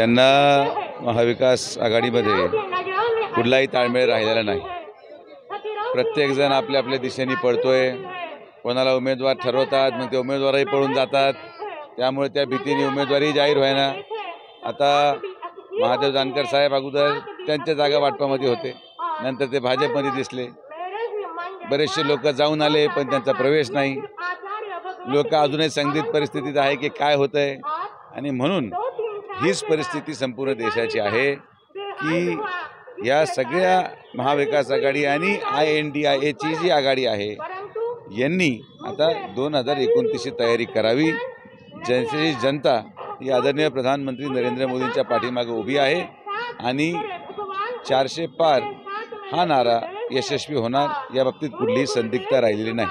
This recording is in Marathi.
त्यांना महाविकास आघाडीमध्ये कुठलाही ताळमेळ राहिलेला नाही। प्रत्येकजण आपल्या आपल्या दिशेने पळतोय, कोणाला उमेदवार ठरवतात, मग ते उमेदवारही पळून जातात। त्यामुळे त्या भीतीने उमेदवारी जाहीर व्हायना। आता महादेव जानकर साहेब अगोदर त्यांच्या जागा वाटपामध्ये होते, नंतर ते भाजपमध्ये दिसले। बरेचसे लोक जाऊन आले पण त्यांचा प्रवेश नाही। लोक अजूनही संदिग्ध परिस्थितीत आहे की काय होतंय, आणि म्हणून हीच परिस्थिती संपूर्ण देशाची आहे की या सगळ्या महाविकास आघाडी आणि INDIA ची जी आघाडी आहे यांनी आता 2029 ची तयारी करावी। ज्यांची जनता ही आदरणीय प्रधानमंत्री नरेंद्र मोदींच्या पाठीमागे उभी आहे आणि 400 पार हा नारा यशस्वी होणार, या बाबतीत कुठलीही संदिग्धता राहिलेली नाही।